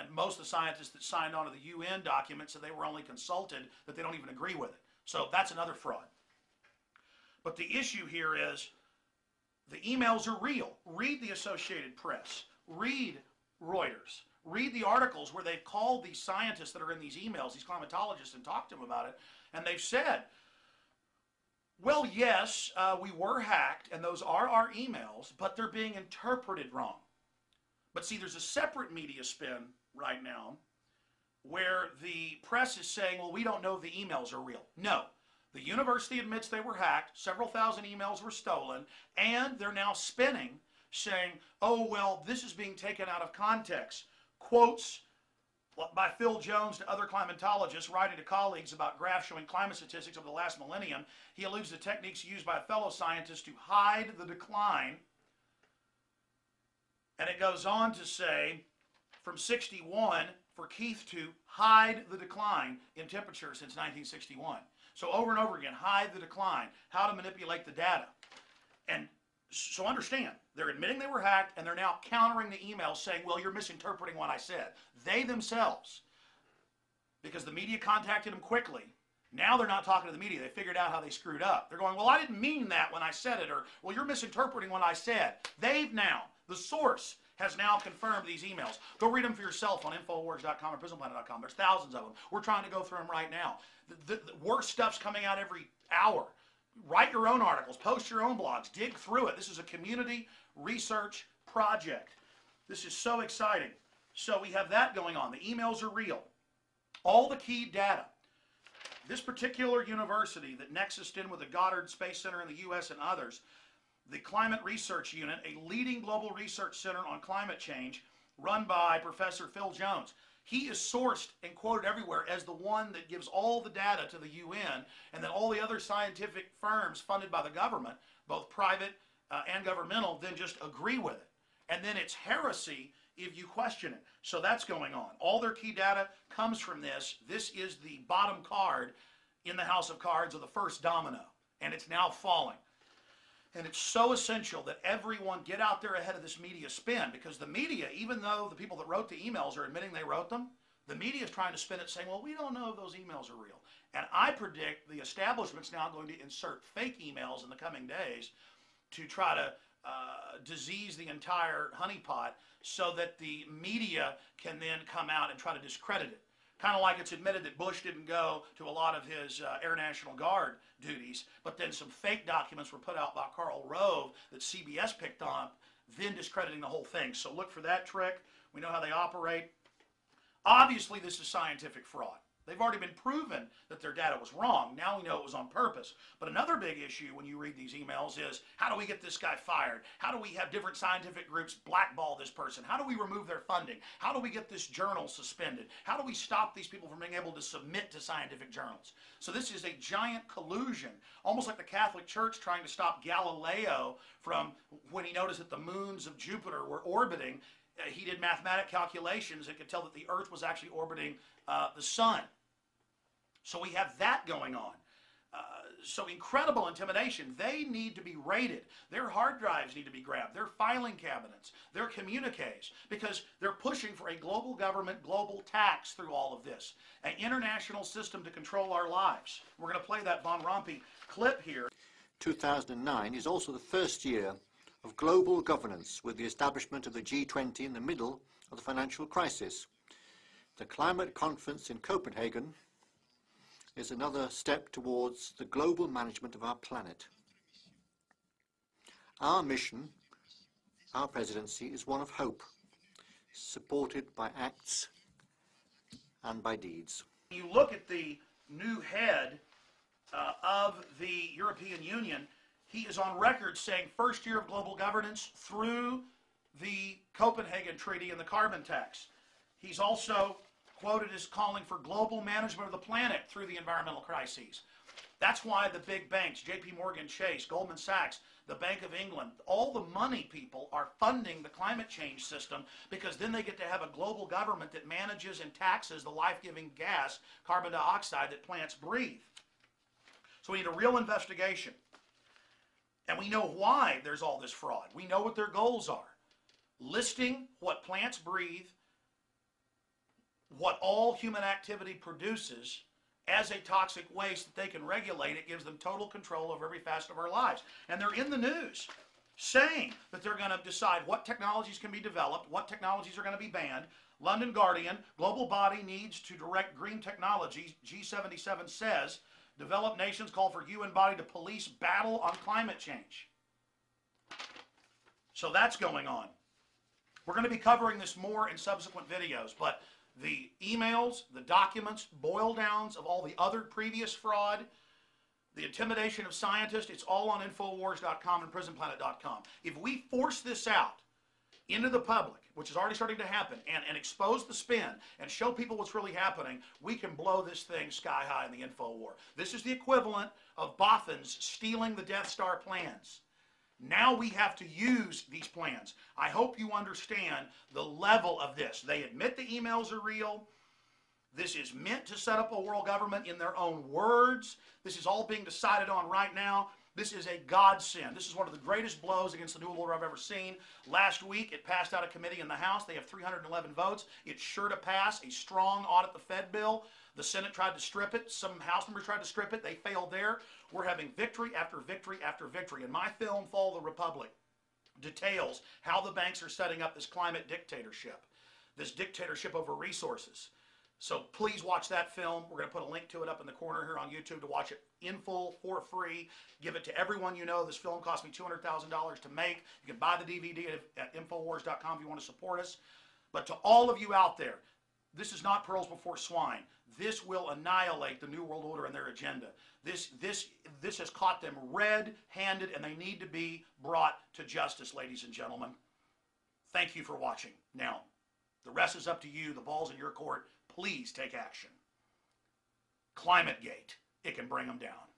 And most of the scientists that signed on to the UN document said they were only consulted, that they don't even agree with it. So that's another fraud. But the issue here is the emails are real. Read the Associated Press. Read Reuters. Read the articles where they've called these scientists that are in these emails, these climatologists, and talked to them about it. And they've said, well, yes, we were hacked, and those are our emails, but they're being interpreted wrong. But see, there's a separate media spin right now where the press is saying, well, we don't know if the emails are real. No. The university admits they were hacked, several thousand emails were stolen, and they're now spinning, saying, oh, well, this is being taken out of context. Quotes by Phil Jones to other climatologists writing to colleagues about graphs showing climate statistics over the last millennium. He alludes to techniques used by fellow scientists to hide the decline. And it goes on to say, from 61, for Keith to hide the decline in temperature since 1961. So over and over again, hide the decline, how to manipulate the data. And so understand, they're admitting they were hacked, and they're now countering the emails saying, well, you're misinterpreting what I said. They themselves, because the media contacted them quickly, now they're not talking to the media. They figured out how they screwed up. They're going, well, I didn't mean that when I said it, or, well, you're misinterpreting what I said. They've now, the source has now confirmed these emails. Go read them for yourself on Infowars.com or PrisonPlanet.com. There's thousands of them. We're trying to go through them right now. The worst stuff's coming out every hour. Write your own articles. Post your own blogs. Dig through it. This is a community research project. This is so exciting. So we have that going on. The emails are real. All the key data. This particular university that nexused in with the Goddard Space Center in the U.S. and others, the Climate Research Unit, a leading global research center on climate change run by Professor Phil Jones. He is sourced and quoted everywhere as the one that gives all the data to the UN, and then all the other scientific firms funded by the government, both private and governmental, then just agree with it. And then it's heresy if you question it. So that's going on. All their key data comes from this. This is the bottom card in the house of cards of the first domino, and it's now falling. And it's so essential that everyone get out there ahead of this media spin, because the media, even though the people that wrote the emails are admitting they wrote them, the media is trying to spin it saying, well, we don't know if those emails are real. And I predict the establishment's now going to insert fake emails in the coming days to try to disease the entire honeypot so that the media can then come out and try to discredit it. Kind of like it's admitted that Bush didn't go to a lot of his Air National Guard duties, but then some fake documents were put out by Karl Rove that CBS picked up, then discrediting the whole thing. So look for that trick. We know how they operate. Obviously, this is scientific fraud. They've already been proven that their data was wrong. Now we know it was on purpose. But another big issue when you read these emails is, how do we get this guy fired? How do we have different scientific groups blackball this person? How do we remove their funding? How do we get this journal suspended? How do we stop these people from being able to submit to scientific journals? So this is a giant collusion, almost like the Catholic Church trying to stop Galileo from, when he noticed that the moons of Jupiter were orbiting, he did mathematic calculations and could tell that the Earth was actually orbiting the sun. So we have that going on. So incredible intimidation. They need to be raided. Their hard drives need to be grabbed. Their filing cabinets, their communiques, because they're pushing for a global government, global tax through all of this. An international system to control our lives. We're going to play that Von Rompuy clip here. 2009 is also the first year of global governance, with the establishment of the G20 in the middle of the financial crisis. The climate conference in Copenhagen is another step towards the global management of our planet. Our mission, our presidency, is one of hope, supported by acts and by deeds. You look at the new head of the European Union. He is on record saying first year of global governance through the Copenhagen Treaty and the carbon tax. He's also quoted as calling for global management of the planet through the environmental crises. That's why the big banks, JP Morgan Chase, Goldman Sachs, the Bank of England, all the money people are funding the climate change system, because then they get to have a global government that manages and taxes the life-giving gas, carbon dioxide, that plants breathe. So we need a real investigation. And we know why there's all this fraud. We know what their goals are. Listing what plants breathe what all human activity produces as a toxic waste that they can regulate. It gives them total control over every facet of our lives. And they're in the news saying that they're going to decide what technologies can be developed, what technologies are going to be banned. London Guardian, global body needs to direct green technologies. G77 says, developed nations call for UN body to police battle on climate change. So that's going on. We're going to be covering this more in subsequent videos, but the emails, the documents, boil downs of all the other previous fraud, the intimidation of scientists, it's all on Infowars.com and PrisonPlanet.com. If we force this out into the public, which is already starting to happen, and expose the spin and show people what's really happening, we can blow this thing sky high in the info war. This is the equivalent of Bothans stealing the Death Star plans. Now we have to use these plans. I hope you understand the level of this. They admit the emails are real. This is meant to set up a world government in their own words. This is all being decided on right now. This is a godsend. This is one of the greatest blows against the New World Order I've ever seen. Last week, it passed out of committee in the House. They have 311 votes. It's sure to pass a strong audit the Fed bill. The Senate tried to strip it. Some House members tried to strip it. They failed there. We're having victory after victory after victory. And my film, Fall of the Republic, details how the banks are setting up this climate dictatorship, this dictatorship over resources. So please watch that film. We're going to put a link to it up in the corner here on YouTube to watch it in full for free. Give it to everyone you know. This film cost me $200,000 to make. You can buy the DVD at Infowars.com if you want to support us. But to all of you out there, this is not pearls before swine. This will annihilate the New World Order and their agenda. This has caught them red-handed, and they need to be brought to justice, ladies and gentlemen. Thank you for watching. Now, the rest is up to you. The ball's in your court. Please take action. ClimateGate, it can bring them down.